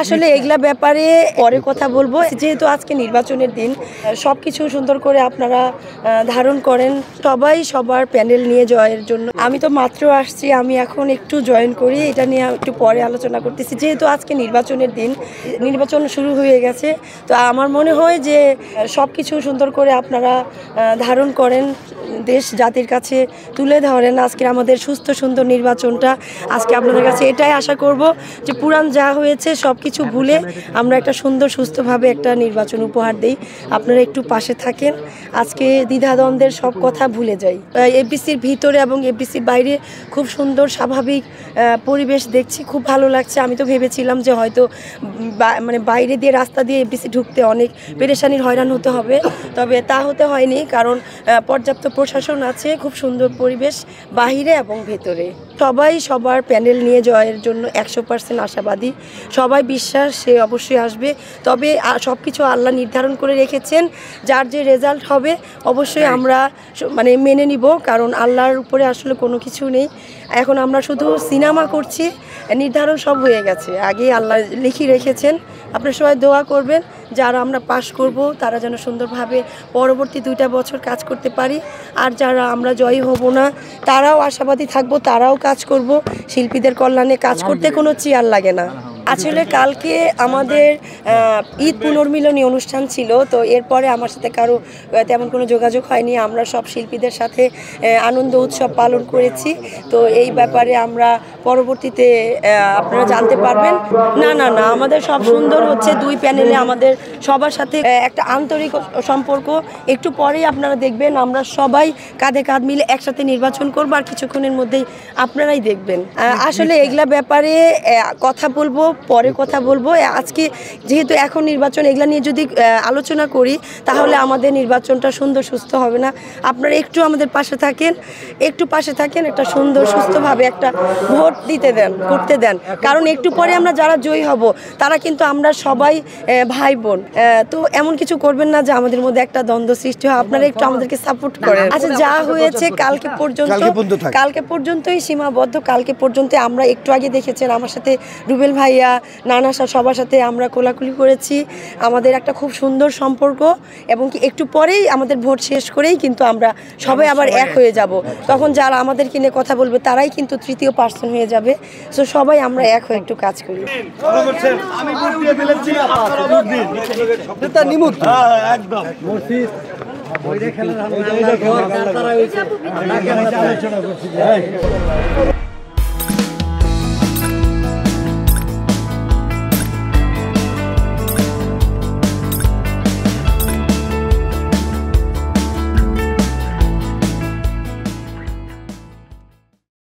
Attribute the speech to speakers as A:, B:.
A: আসলে এগুলা ব্যাপারে পরে কথা বলবো, যেহেতু আজকে নির্বাচনের দিন সবকিছু সুন্দর করে আপনারা ধারণ করেন, সবাই সবার প্যানেল নিয়ে জয়ের জন্য। আমি তো মাত্র আসছি, আমি এখন একটু জয়েন করি, এটা নিয়ে একটু পরে আলোচনা করতেছি। যেহেতু আজকে নির্বাচনের দিন, নির্বাচন শুরু হয়ে গেছে, তো আমার মনে হয় যে সবকিছু সুন্দর করে আপনারা ধারণ করেন, দেশ জাতির কাছে তুলে ধরেন আজকে আমাদের সুস্থ সুন্দর নির্বাচনটা। আজকে আপনাদের কাছে এটাই আশা করব যে পুরান যা হয়েছে সব কিছু ভুলে আমরা একটা সুন্দর সুস্থভাবে একটা নির্বাচন উপহার দেই। আপনারা একটু পাশে থাকেন, আজকে দ্বিধাদ্বন্দ্বের সব কথা ভুলে যাই। এফডিসির ভিতরে এবং এফডিসির বাইরে খুব সুন্দর স্বাভাবিক পরিবেশ দেখছি, খুব ভালো লাগছে। আমি তো ভেবেছিলাম যে হয়তো মানে বাইরে দিয়ে রাস্তা দিয়ে এফডিসি ঢুকতে অনেক পেরেশানির হয়রান হতে হবে, তবে তা হতে হয়নি, কারণ পর্যাপ্ত প্রশাসন আছে, খুব সুন্দর পরিবেশ বাহিরে এবং ভেতরে। সবাই সবার প্যানেল নিয়ে জয়ের জন্য 100% আশাবাদী, সবাই বিশ্বাস সে অবশ্যই আসবে। তবে সব কিছু আল্লাহ নির্ধারণ করে রেখেছেন, যার যে রেজাল্ট হবে অবশ্যই আমরা মানে মেনে নিব, কারণ আল্লাহর উপরে আসলে কোনো কিছু নেই। এখন আমরা শুধু সিনেমা করছি, নির্ধারণ সব হয়ে গেছে, আগে আল্লাহ লিখে রেখেছেন। আপনারা সবাই দোয়া করবেন যারা আমরা পাশ করব তারা যেন সুন্দরভাবে পরবর্তী 2টা বছর কাজ করতে পারি, আর যারা আমরা জয়ী হব না তারাও আশাবাদী থাকবো, তারাও কাজ করব। শিল্পীদের কল্যাণে কাজ করতে কোনো চেয়ার লাগে না। আসলে কালকে আমাদের ঈদ পুনর্মিলনী অনুষ্ঠান ছিল, তো এরপরে আমার সাথে কারো তেমন কোনো যোগাযোগ হয়নি। আমরা সব শিল্পীদের সাথে আনন্দ উৎসব পালন করেছি, তো এই ব্যাপারে আমরা পরবর্তীতে আপনারা জানতে পারবেন। না না না, আমাদের সব সুন্দর হচ্ছে, দুই প্যানেলে আমাদের সবার সাথে একটা আন্তরিক সম্পর্ক। একটু পরেই আপনারা দেখবেন আমরা সবাই কাঁধে কাঁধ মিলে একসাথে নির্বাচন করবো, আর কিছুক্ষণের মধ্যেই আপনারাই দেখবেন। আসলে এগুলা ব্যাপারে কথা বলবো, পরে কথা বলবো। আজকে যেহেতু এখন নির্বাচন, এগুলা নিয়ে যদি আলোচনা করি তাহলে আমাদের নির্বাচনটা সুন্দর সুস্থ হবে না। আপনারা একটু আমাদের পাশে থাকেন, একটু পাশে থাকেন, একটা সুন্দর সুস্থভাবে একটা ভোট দিতে দেন, করতে দেন, কারণ একটু পরে আমরা যারা জয়ী হব তারা কিন্তু আমরা সবাই ভাই বোন। তো এমন কিছু করবেন না যে আমাদের মধ্যে একটা দ্বন্দ্ব সৃষ্টি হয়, আপনারা একটু আমাদেরকে সাপোর্ট করেন। আচ্ছা, যা হয়েছে কালকে পর্যন্তই সীমাবদ্ধ, কালকে পর্যন্ত। আমরা একটু আগে দেখেছেন আমার সাথে রুবেল ভাইয়া, নানা সবার সাথে আমরা কোলাকুলি করেছি, আমাদের একটা খুব সুন্দর সম্পর্ক। এবং কি একটু পরেই আমাদের ভোট শেষ করেই কিন্তু আমরা সবাই আবার এক হয়ে যাব, তখন যারা আমাদেরকে নিয়ে কথা বলবে তারাই কিন্তু তৃতীয় পার্সন হয়ে যাবে। সো সবাই আমরা এক হয়ে একটু কাজ করি। একদম